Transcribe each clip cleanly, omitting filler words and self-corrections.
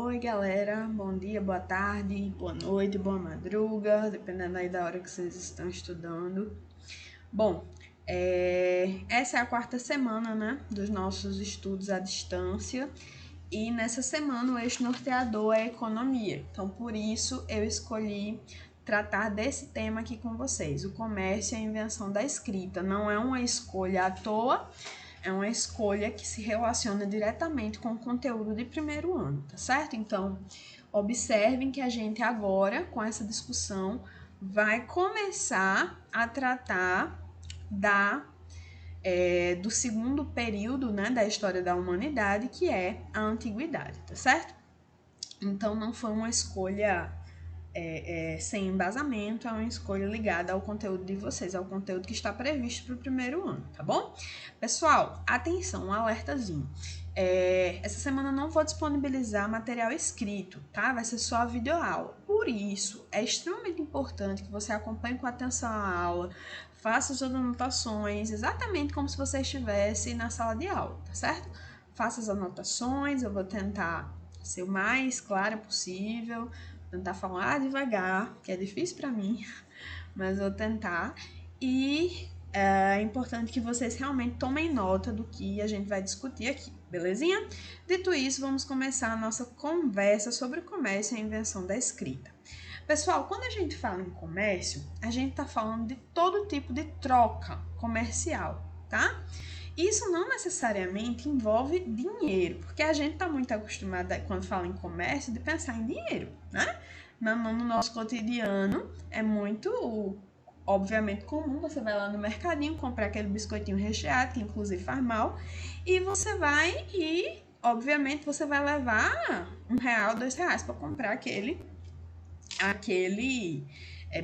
Oi galera, bom dia, boa tarde, boa noite, boa madruga, dependendo aí da hora que vocês estão estudando. Bom, essa é a quarta semana, né, dos nossos estudos à distância e nessa semana o eixo norteador é a economia. Então, por isso eu escolhi tratar desse tema aqui com vocês. O comércio e a invenção da escrita não é uma escolha à toa, é uma escolha que se relaciona diretamente com o conteúdo de primeiro ano, tá certo? Então, observem que a gente agora, com essa discussão, vai começar a tratar do segundo período, né, da história da humanidade, que é a antiguidade, tá certo? Então, não foi uma escolha sem embasamento, é uma escolha ligada ao conteúdo de vocês, ao conteúdo que está previsto para o primeiro ano, tá bom? Pessoal, atenção, um alertazinho. Essa semana eu não vou disponibilizar material escrito, tá? Vai ser só a videoaula. Por isso, é extremamente importante que você acompanhe com atenção a aula, faça suas anotações, exatamente como se você estivesse na sala de aula, tá certo? Faça as anotações, eu vou tentar ser o mais clara possível, tentar falar devagar, que é difícil para mim, mas vou tentar. E é importante que vocês realmente tomem nota do que a gente vai discutir aqui, belezinha? Dito isso, vamos começar a nossa conversa sobre o comércio e a invenção da escrita. Pessoal, quando a gente fala em comércio, a gente está falando de todo tipo de troca comercial, tá? Isso não necessariamente envolve dinheiro, porque a gente está muito acostumado, quando fala em comércio, de pensar em dinheiro, né? No nosso cotidiano é muito, obviamente, comum. Você vai lá no mercadinho comprar aquele biscoitinho recheado, que inclusive faz mal, e você vai e, obviamente, você vai levar R$1, R$2 para comprar aquele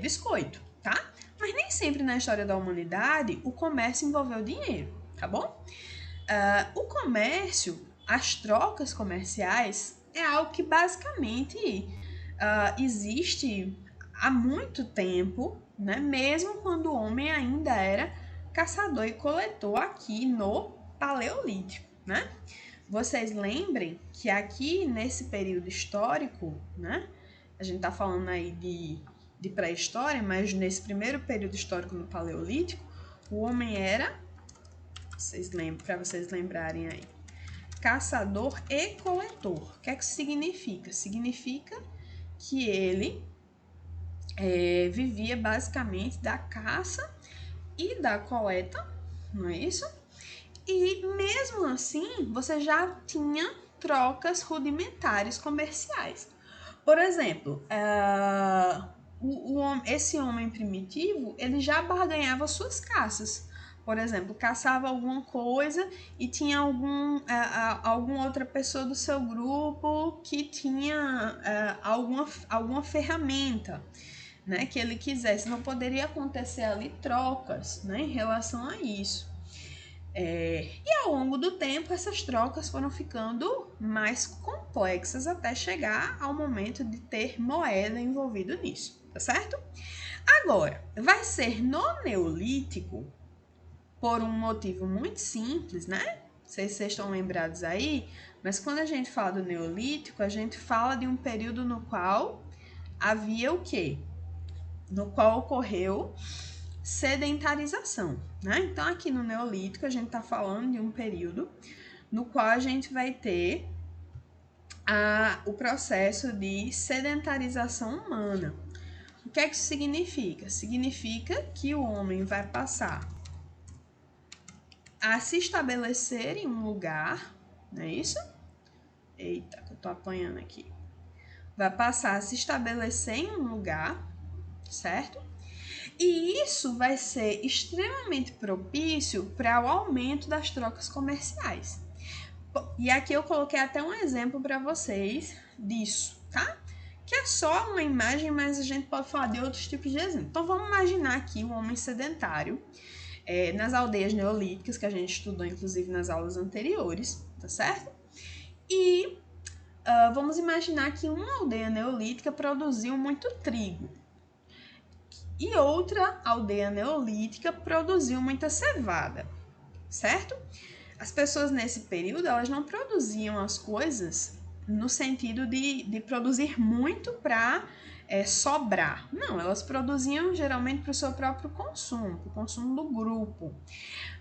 biscoito, tá? Mas nem sempre na história da humanidade o comércio envolveu dinheiro, tá bom? O comércio, as trocas comerciais, é algo que basicamente existe há muito tempo, né? Mesmo quando o homem ainda era caçador e coletor aqui no Paleolítico, né? Vocês lembrem que aqui nesse período histórico, né? A gente tá falando aí de pré-história, mas nesse primeiro período histórico no Paleolítico, o homem era, para vocês lembrarem aí, caçador e coletor. O que é que isso significa? Significa que ele vivia basicamente da caça e da coleta, não é isso? E mesmo assim, você já tinha trocas rudimentares comerciais. Por exemplo, esse homem primitivo, ele já barganhava suas caças. Por exemplo, caçava alguma coisa e tinha alguma outra pessoa do seu grupo que tinha alguma ferramenta, né, que ele quisesse. Não poderia acontecer ali trocas, né, em relação a isso. E ao longo do tempo, essas trocas foram ficando mais complexas até chegar ao momento de ter moeda envolvido nisso, tá certo? Agora, vai ser no Neolítico, por um motivo muito simples, né? Não sei se vocês estão lembrados aí, mas quando a gente fala do Neolítico, a gente fala de um período no qual havia o quê? No qual ocorreu sedentarização, né? Então, aqui no Neolítico, a gente está falando de um período no qual a gente vai ter o processo de sedentarização humana. O que é que isso significa? Significa que o homem vai passar a se estabelecer em um lugar, não é isso? Eita, que eu tô apanhando aqui. Vai passar a se estabelecer em um lugar, certo? E isso vai ser extremamente propício para o aumento das trocas comerciais. E aqui eu coloquei até um exemplo para vocês disso, tá? Que é só uma imagem, mas a gente pode falar de outros tipos de exemplo. Então vamos imaginar aqui um homem sedentário nas aldeias neolíticas, que a gente estudou inclusive nas aulas anteriores, tá certo? E vamos imaginar que uma aldeia neolítica produziu muito trigo. E outra aldeia neolítica produziu muita cevada, certo? As pessoas nesse período, elas não produziam as coisas no sentido de produzir muito para sobrar. Não, elas produziam geralmente para o seu próprio consumo, para o consumo do grupo.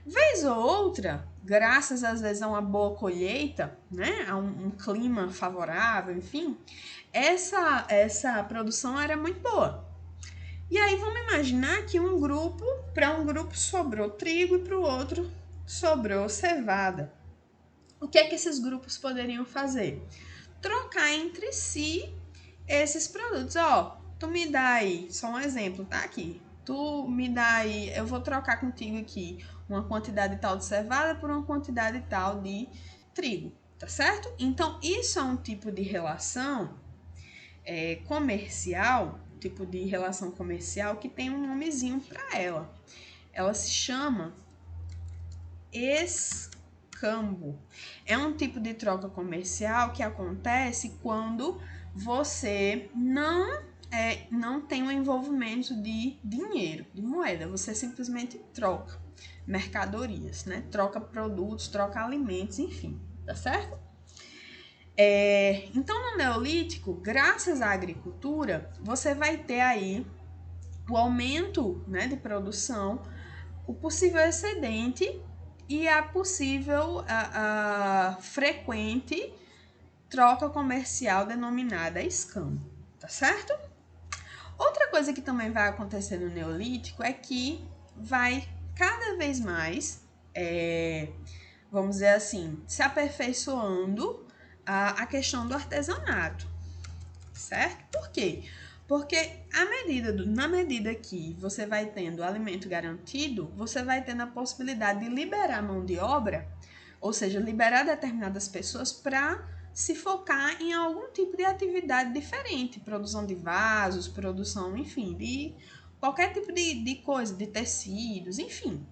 Vez ou outra, graças às vezes a uma boa colheita, né, a um clima favorável, enfim, essa produção era muito boa. E aí vamos imaginar que para um grupo sobrou trigo e para o outro sobrou cevada. O que é que esses grupos poderiam fazer? Trocar entre si esses produtos. Ó, tu me dá aí, só um exemplo, tá aqui. Tu me dá aí, eu vou trocar contigo aqui uma quantidade tal de cevada por uma quantidade tal de trigo, tá certo? Então, isso é um tipo de relação comercial, tipo de relação comercial que tem um nomezinho para ela. Ela se chama escambo. É um tipo de troca comercial que acontece quando você não tem um envolvimento de dinheiro, de moeda. Você simplesmente troca mercadorias, né? Troca produtos, troca alimentos, enfim, tá certo? Então, no Neolítico, graças à agricultura, você vai ter aí o aumento, né, de produção, o possível excedente e a possível frequente troca comercial denominada escambo, tá certo? Outra coisa que também vai acontecer no Neolítico é que vai cada vez mais, vamos dizer assim, se aperfeiçoando a questão do artesanato, certo? Por quê? Porque na medida que você vai tendo alimento garantido, você vai tendo a possibilidade de liberar mão de obra, ou seja, liberar determinadas pessoas para se focar em algum tipo de atividade diferente, produção de vasos, produção, enfim, de qualquer tipo de coisa, de tecidos, enfim.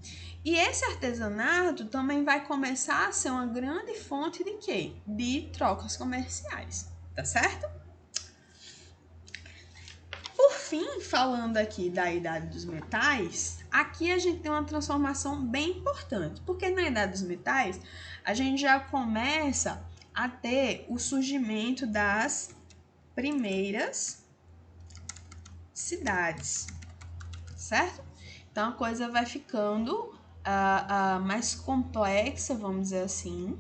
E esse artesanato também vai começar a ser uma grande fonte de quê? De trocas comerciais, tá certo? Por fim, falando aqui da Idade dos Metais, aqui a gente tem uma transformação bem importante, porque na Idade dos Metais a gente já começa a ter o surgimento das primeiras cidades, certo? Então a coisa vai ficando mais complexa, vamos dizer assim,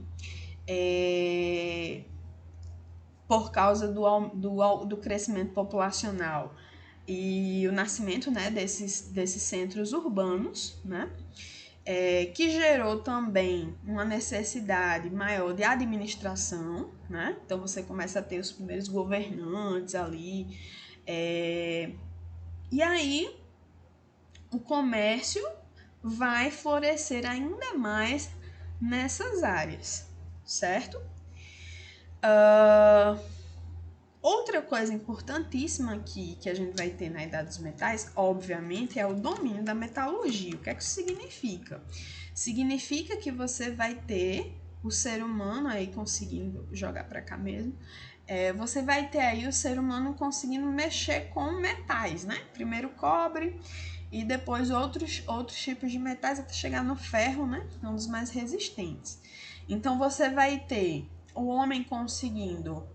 por causa do crescimento populacional e o nascimento, né, desses centros urbanos, né, que gerou também uma necessidade maior de administração, né? Então você começa a ter os primeiros governantes ali, e aí o comércio vai florescer ainda mais nessas áreas, certo? Outra coisa importantíssima aqui que a gente vai ter na Idade dos Metais, obviamente, é o domínio da metalurgia. O que é que isso significa? Significa que você vai ter o ser humano aí conseguindo jogar para cá mesmo. Você vai ter aí o ser humano conseguindo mexer com metais, né? Primeiro cobre e depois outros tipos de metais até chegar no ferro, né? Um dos mais resistentes. Então você vai ter o homem conseguindo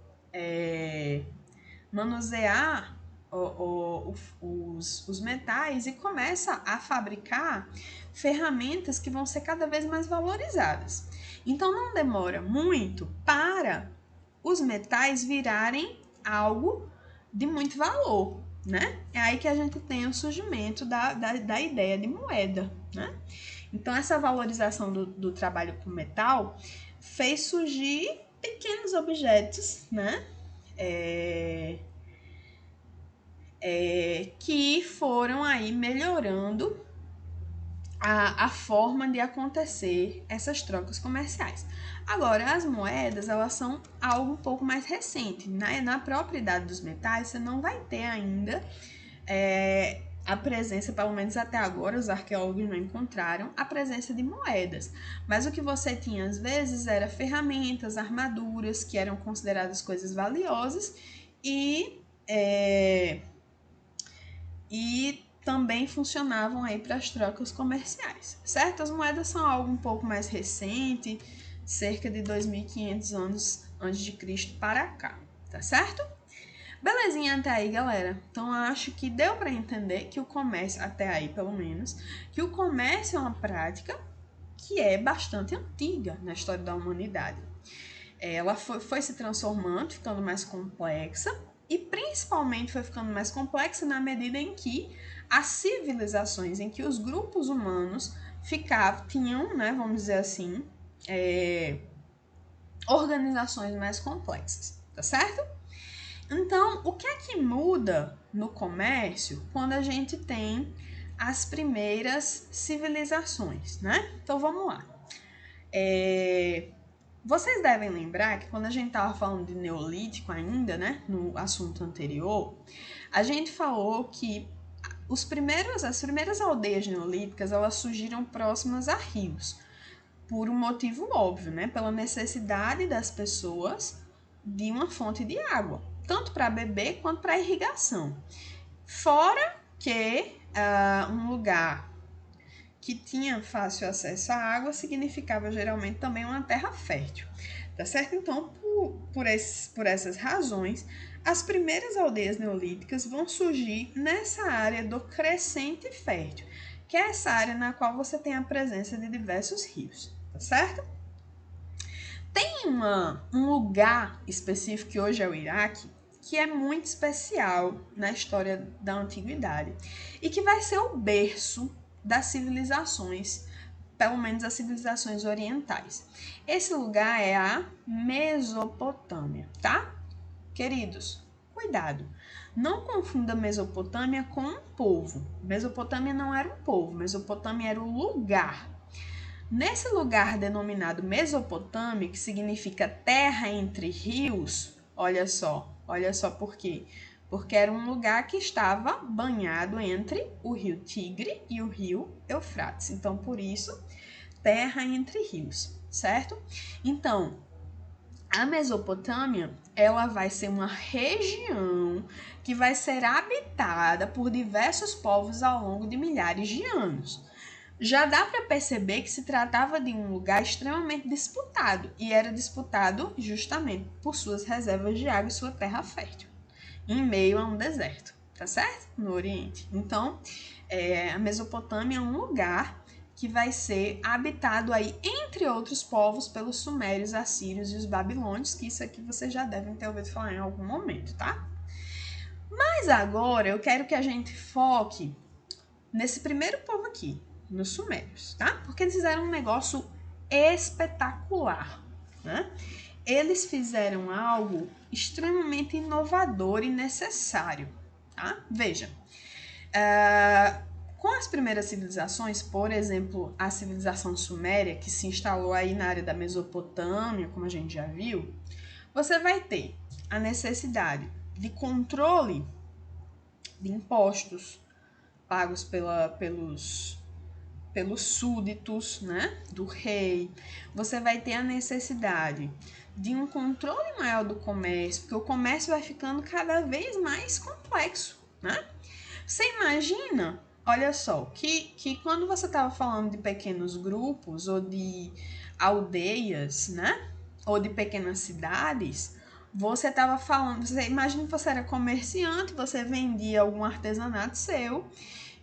manusear os metais e começa a fabricar ferramentas que vão ser cada vez mais valorizadas. Então não demora muito para os metais virarem algo de muito valor, né? É aí que a gente tem o surgimento da ideia de moeda, né? Então essa valorização do trabalho com metal fez surgir pequenos objetos, né? Que foram aí melhorando a forma de acontecer essas trocas comerciais. Agora, as moedas, elas são algo um pouco mais recente. Na própria Idade dos Metais, você não vai ter ainda a presença, pelo menos até agora, os arqueólogos não encontraram a presença de moedas. Mas o que você tinha, às vezes, era ferramentas, armaduras, que eram consideradas coisas valiosas e também funcionavam aí para as trocas comerciais, certo? As moedas são algo um pouco mais recente, cerca de 2.500 anos a.C. para cá, tá certo? Belezinha até aí, galera? Então, eu acho que deu para entender que o comércio, até aí pelo menos, que o comércio é uma prática que é bastante antiga na história da humanidade. Ela foi se transformando, ficando mais complexa, e principalmente foi ficando mais complexa na medida em que as civilizações, em que os grupos humanos tinham, né, vamos dizer assim, organizações mais complexas, tá certo? Então, o que é que muda no comércio quando a gente tem as primeiras civilizações, né? Então, vamos lá. Vocês devem lembrar que quando a gente estava falando de Neolítico ainda, né, no assunto anterior, a gente falou que as primeiras aldeias neolíticas, elas surgiram próximas a rios, por um motivo óbvio, né, pela necessidade das pessoas de uma fonte de água, tanto para beber quanto para irrigação. Fora que um lugar que tinha fácil acesso à água significava geralmente também uma terra fértil, tá certo? Então, por essas razões, as primeiras aldeias neolíticas vão surgir nessa área do crescente fértil, que é essa área na qual você tem a presença de diversos rios, tá certo? Tem um lugar específico, que hoje é o Iraque, que é muito especial na história da antiguidade e que vai ser o berço das civilizações, pelo menos as civilizações orientais. Esse lugar é a Mesopotâmia, tá? Queridos, cuidado. Não confunda Mesopotâmia com um povo. Mesopotâmia não era um povo, Mesopotâmia era o lugar. Nesse lugar denominado Mesopotâmia, que significa terra entre rios, olha só por quê? Porque era um lugar que estava banhado entre o rio Tigre e o rio Eufrates. Então, por isso, terra entre rios, certo? Então, a Mesopotâmia, ela vai ser uma região que vai ser habitada por diversos povos ao longo de milhares de anos. Já dá para perceber que se tratava de um lugar extremamente disputado, e era disputado justamente por suas reservas de água e sua terra fértil, em meio a um deserto, tá certo? No Oriente. Então, a Mesopotâmia é um lugar que vai ser habitado aí, entre outros povos, pelos sumérios, assírios e os babilônios, que isso aqui vocês já devem ter ouvido falar em algum momento, tá? Mas agora eu quero que a gente foque nesse primeiro povo aqui, nos sumérios, tá? Porque eles fizeram um negócio espetacular, né? Eles fizeram algo extremamente inovador e necessário, tá? Veja, com as primeiras civilizações, por exemplo, a civilização suméria, que se instalou aí na área da Mesopotâmia, como a gente já viu, você vai ter a necessidade de controle de impostos pagos pelos súditos, né, do rei. Você vai ter a necessidade de um controle maior do comércio, porque o comércio vai ficando cada vez mais complexo, né? Você imagina, olha só, que quando você estava falando de pequenos grupos ou de aldeias, né, ou de pequenas cidades, você estava falando, você imagina que você era comerciante, você vendia algum artesanato seu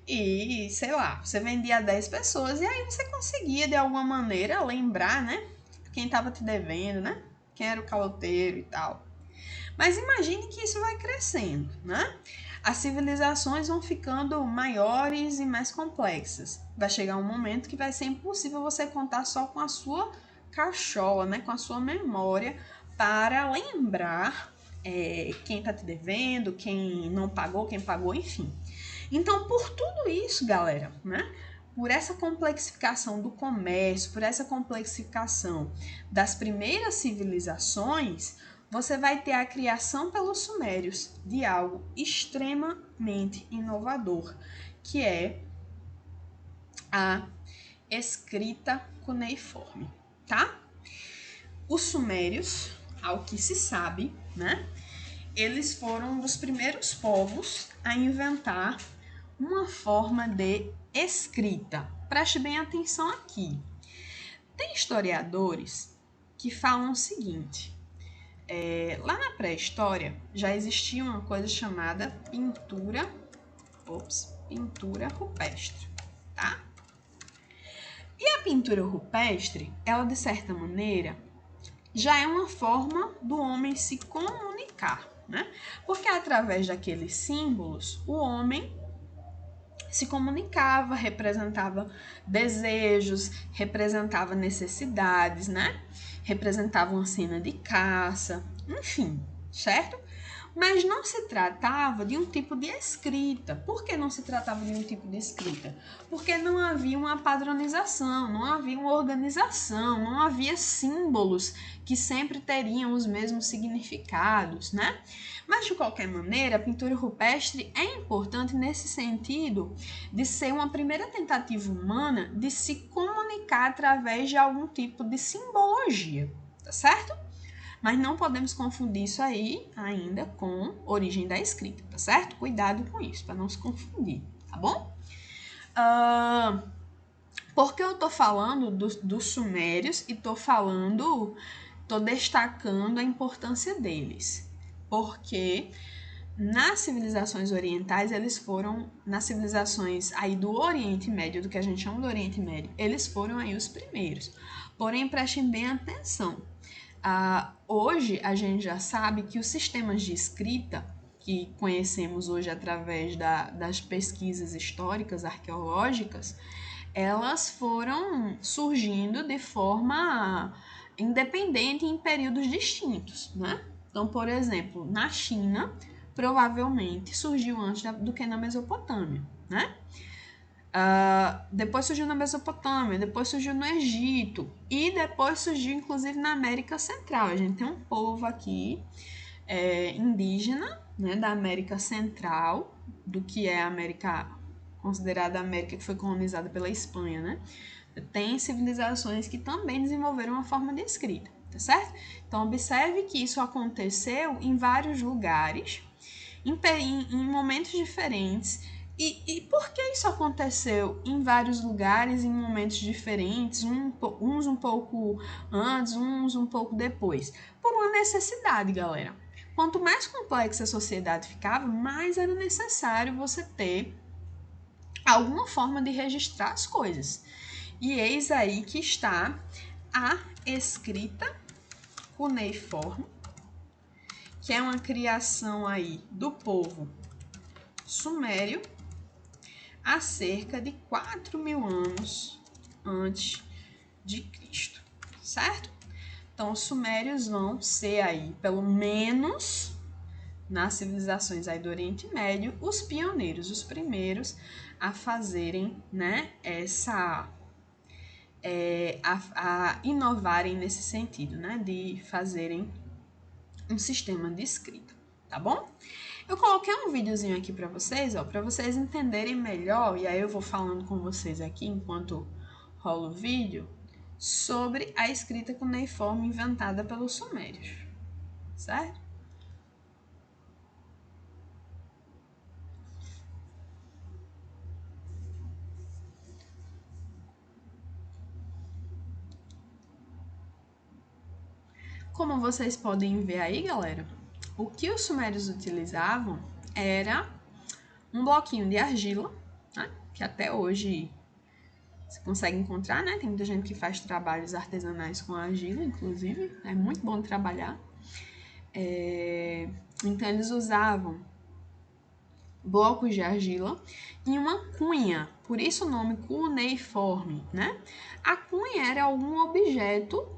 e, sei lá, você vendia a 10 pessoas e aí você conseguia, de alguma maneira, lembrar, né? Quem estava te devendo, né? Quem era o caloteiro e tal. Mas imagine que isso vai crescendo, né? As civilizações vão ficando maiores e mais complexas. Vai chegar um momento que vai ser impossível você contar só com a sua cachola, né? Com a sua memória para lembrar quem está te devendo, quem não pagou, quem pagou, enfim. Então, por tudo isso, galera, né? Por essa complexificação do comércio, por essa complexificação das primeiras civilizações, você vai ter a criação pelos sumérios de algo extremamente inovador, que é a escrita cuneiforme, tá? Os sumérios, ao que se sabe, né? Eles foram um dos primeiros povos a inventar uma forma de escrita. Preste bem atenção aqui. Tem historiadores que falam o seguinte: Lá na pré-história já existia uma coisa chamada pintura rupestre, tá? E a pintura rupestre, ela de certa maneira já é uma forma do homem se comunicar, né? Porque através daqueles símbolos, o homem se comunicava, representava desejos, representava necessidades, né? Representava uma cena de caça, enfim, certo? Mas não se tratava de um tipo de escrita. Por que não se tratava de um tipo de escrita? Porque não havia uma padronização, não havia uma organização, não havia símbolos que sempre teriam os mesmos significados, né? Mas, de qualquer maneira, a pintura rupestre é importante nesse sentido de ser uma primeira tentativa humana de se comunicar através de algum tipo de simbologia, tá certo? Mas não podemos confundir isso aí ainda com origem da escrita, tá certo? Cuidado com isso, para não se confundir, tá bom? Por que eu tô falando dos sumérios e tô destacando a importância deles? Porque nas civilizações orientais, nas civilizações aí do Oriente Médio, do que a gente chama do Oriente Médio, eles foram aí os primeiros. Porém, prestem bem atenção. Hoje, a gente já sabe que os sistemas de escrita, que conhecemos hoje através das pesquisas históricas, arqueológicas, elas foram surgindo de forma independente em períodos distintos, né? Então, por exemplo, na China, provavelmente surgiu antes do que na Mesopotâmia, né? Depois surgiu na Mesopotâmia, depois surgiu no Egito e depois surgiu inclusive na América Central. A gente tem um povo aqui indígena, né, da América Central, do que é a América, considerada a América que foi colonizada pela Espanha, né? Tem civilizações que também desenvolveram uma forma de escrita, tá certo? Então, observe que isso aconteceu em vários lugares, em momentos diferentes. E por que isso aconteceu em vários lugares, em momentos diferentes, uns um pouco antes, uns um pouco depois? Por uma necessidade, galera. Quanto mais complexa a sociedade ficava, mais era necessário você ter alguma forma de registrar as coisas. E eis aí que está a escrita cuneiforme, que é uma criação aí do povo sumério há cerca de 4.000 anos antes de Cristo, certo? Então, os sumérios vão ser aí, pelo menos nas civilizações aí do Oriente Médio, os pioneiros, os primeiros a fazerem, né, a inovarem nesse sentido, né, de fazerem um sistema de escrita, tá bom? Eu coloquei um videozinho aqui para vocês, ó, para vocês entenderem melhor, e aí eu vou falando com vocês aqui enquanto rola o vídeo, sobre a escrita cuneiforme inventada pelos sumérios, certo? Como vocês podem ver aí, galera, o que os sumérios utilizavam era um bloquinho de argila, né, que até hoje você consegue encontrar, né? Tem muita gente que faz trabalhos artesanais com argila, inclusive, é muito bom de trabalhar. Então, eles usavam blocos de argila e uma cunha, por isso o nome cuneiforme, né? A cunha era algum objeto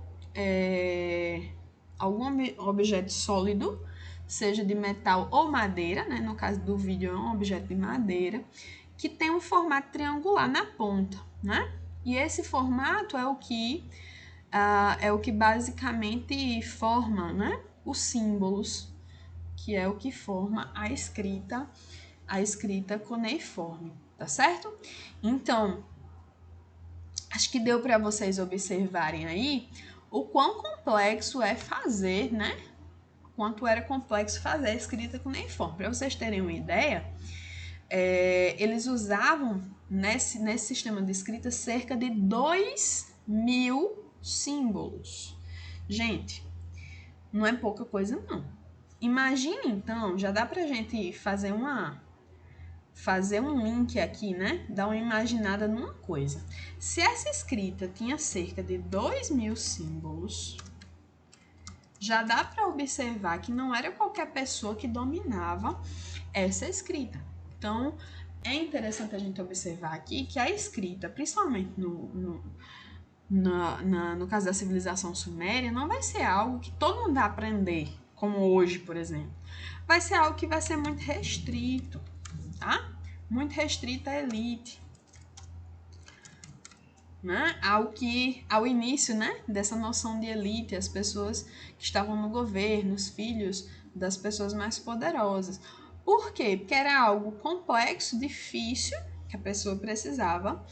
sólido, seja de metal ou madeira, né? No caso do vídeo é um objeto de madeira, que tem um formato triangular na ponta, né? E esse formato é o que basicamente forma, né, os símbolos, que é o que forma a escrita cuneiforme, tá certo? Então, acho que deu para vocês observarem aí o quão complexo é fazer, né? Quanto era complexo fazer a escrita cuneiforme. Para vocês terem uma ideia, eles usavam nesse sistema de escrita cerca de 2.000 símbolos. Gente, Não é pouca coisa, não. Imagine, então, já dá pra gente fazer um link aqui, né? Dar uma imaginada numa coisa. Se essa escrita tinha cerca de 2.000 símbolos, já dá para observar que não era qualquer pessoa que dominava essa escrita. Então, é interessante a gente observar aqui que a escrita, principalmente no caso da civilização suméria, não vai ser algo que todo mundo vai aprender, como hoje, por exemplo. Vai ser algo que vai ser muito restrito, tá? Muito restrito à elite. Né? Ao início, né, dessa noção de elite, as pessoas que estavam no governo, os filhos das pessoas mais poderosas. Por quê? Porque era algo complexo, difícil, que a pessoa precisava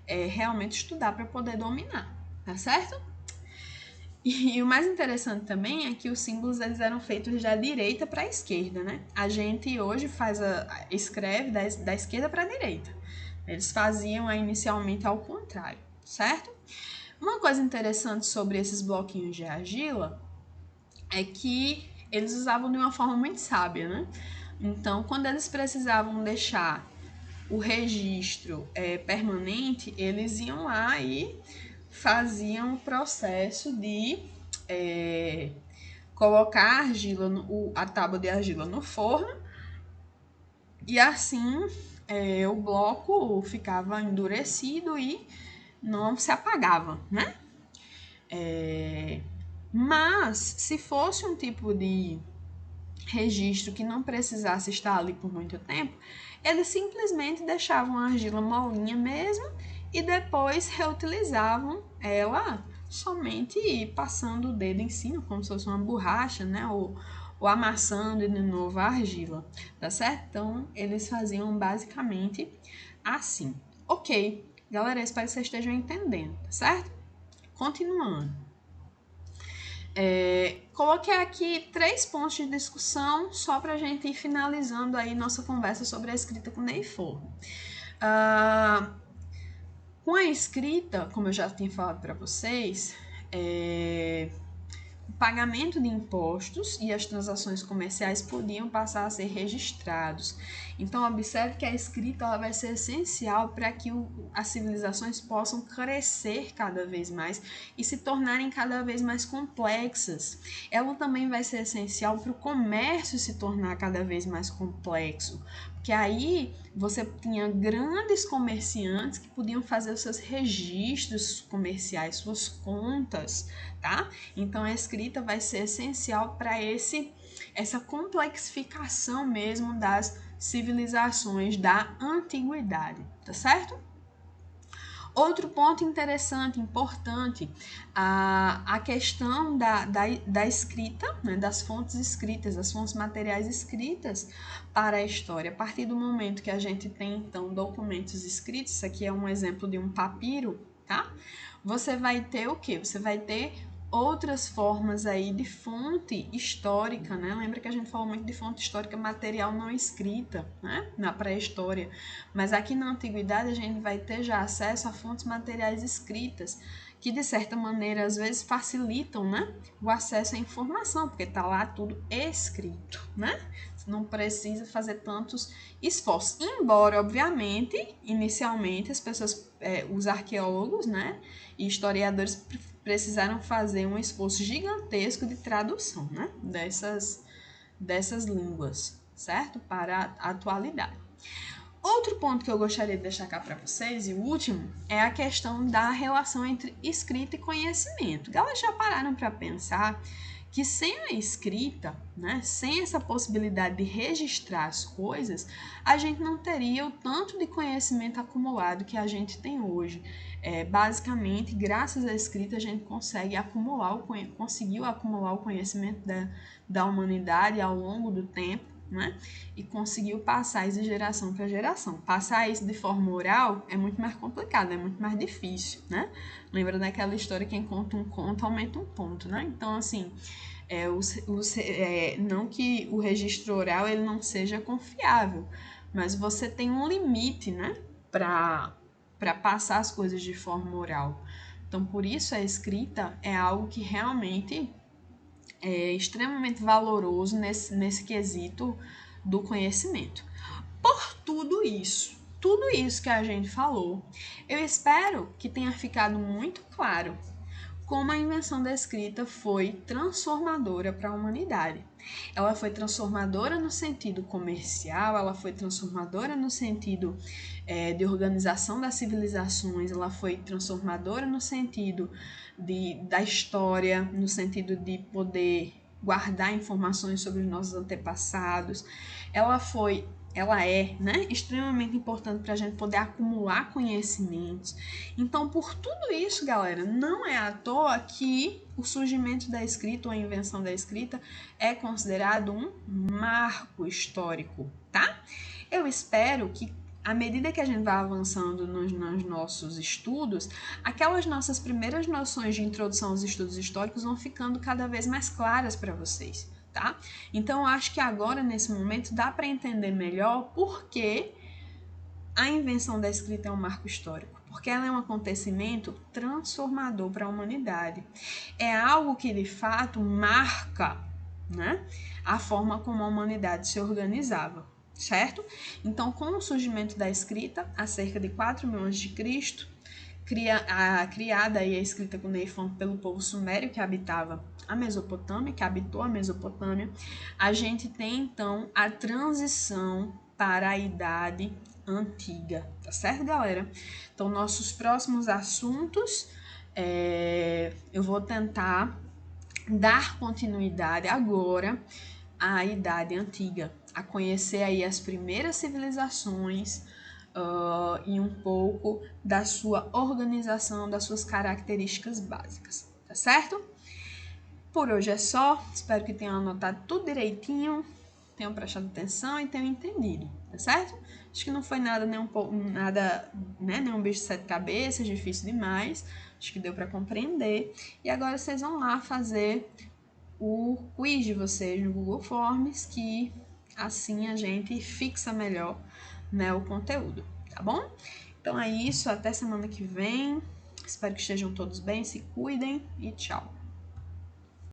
realmente estudar para poder dominar, tá certo? E o mais interessante também é que os símbolos eles eram feitos da direita para a esquerda, né? A gente hoje escreve da esquerda para a direita. Eles faziam inicialmente ao contrário, certo? Uma coisa interessante sobre esses bloquinhos de argila é que eles usavam de uma forma muito sábia, né? Então, quando eles precisavam deixar o registro permanente, eles iam lá e faziam o processo de colocar a tábua de argila no forno e assim o bloco ficava endurecido e não se apagava, né? Mas se fosse um tipo de registro que não precisasse estar ali por muito tempo, eles simplesmente deixavam a argila molinha mesmo e depois reutilizavam ela somente passando o dedo em cima, como se fosse uma borracha, né? Ou amassando de novo a argila, tá certo? Então, eles faziam basicamente assim. Ok, galera, espero que vocês estejam entendendo, tá certo? Continuando. Coloquei aqui 3 pontos de discussão só para a gente ir finalizando aí nossa conversa sobre a escrita cuneiforme. Com a escrita, como eu já tinha falado para vocês, o pagamento de impostos e as transações comerciais podiam passar a ser registrados. Então, observe que a escrita ela vai ser essencial para que as civilizações possam crescer cada vez mais e se tornarem cada vez mais complexas. Ela também vai ser essencial para o comércio se tornar cada vez mais complexo, porque aí você tinha grandes comerciantes que podiam fazer os seus registros comerciais, suas contas, tá? Então a escrita vai ser essencial para essa complexificação mesmo das civilizações da antiguidade, tá certo? Outro ponto interessante, importante, a questão da escrita, né, das fontes escritas, das fontes materiais escritas para a história. A partir do momento que a gente tem, então, documentos escritos, isso aqui é um exemplo de um papiro, tá? Você vai ter o quê? Você vai ter outras formas aí de fonte histórica, né? Lembra que a gente falou muito de fonte histórica material não escrita, né? Na pré-história. Mas aqui na antiguidade a gente vai ter já acesso a fontes materiais escritas, que de certa maneira às vezes facilitam, né? O acesso à informação, porque tá lá tudo escrito, né? Você não precisa fazer tantos esforços. Embora, obviamente, inicialmente as pessoas, os arqueólogos, né? E historiadores precisaram fazer um esforço gigantesco de tradução, né, dessas línguas, certo? Para a atualidade. Outro ponto que eu gostaria de destacar para vocês, e o último, é a questão da relação entre escrita e conhecimento. Elas já pararam para pensar que sem a escrita, né, sem essa possibilidade de registrar as coisas, a gente não teria o tanto de conhecimento acumulado que a gente tem hoje. Basicamente, graças à escrita, a gente conseguiu acumular o conhecimento da humanidade ao longo do tempo, né? E conseguiu passar isso de geração para geração. Passar isso de forma oral é muito mais complicado, é muito mais difícil, né? Lembra daquela história, quem conta um conto aumenta um ponto, né? Então, assim, não que o registro oral ele não seja confiável, mas você tem um limite, né? Para passar as coisas de forma oral. Então, por isso a escrita é algo que realmente extremamente valoroso nesse quesito do conhecimento. Por tudo isso que a gente falou, eu espero que tenha ficado muito claro como a invenção da escrita foi transformadora para a humanidade. Ela foi transformadora no sentido comercial, ela foi transformadora no sentido de organização das civilizações, ela foi transformadora no sentido da história, no sentido de poder guardar informações sobre os nossos antepassados. Ela é, né, extremamente importante para a gente poder acumular conhecimentos. Então, por tudo isso, galera, não é à toa que o surgimento da escrita ou a invenção da escrita é considerado um marco histórico, tá? Eu espero que, à medida que a gente vai avançando nos nossos estudos, aquelas nossas primeiras noções de introdução aos estudos históricos vão ficando cada vez mais claras para vocês. Tá? Então, eu acho que agora, nesse momento, dá para entender melhor por que a invenção da escrita é um marco histórico. Porque ela é um acontecimento transformador para a humanidade. É algo que, de fato, marca, né, a forma como a humanidade se organizava, certo? Então, com o surgimento da escrita, há cerca de 4.000 a.C., criada aí a escrita cuneiforme pelo povo sumério que habitava a Mesopotâmia, que habitou a Mesopotâmia, a gente tem então a transição para a Idade Antiga, tá certo, galera? Então, nossos próximos assuntos, eu vou tentar dar continuidade agora à Idade Antiga, a conhecer aí as primeiras civilizações, e um pouco da sua organização, das suas características básicas, tá certo? Por hoje é só, espero que tenham anotado tudo direitinho, tenham prestado atenção e tenham entendido, tá certo? Acho que não foi nada, nem um bicho de 7 cabeças, difícil demais, acho que deu para compreender. E agora vocês vão lá fazer o quiz de vocês no Google Forms, que assim a gente fixa melhor, né, o conteúdo, tá bom? Então é isso, até semana que vem. Espero que estejam todos bem, se cuidem e tchau.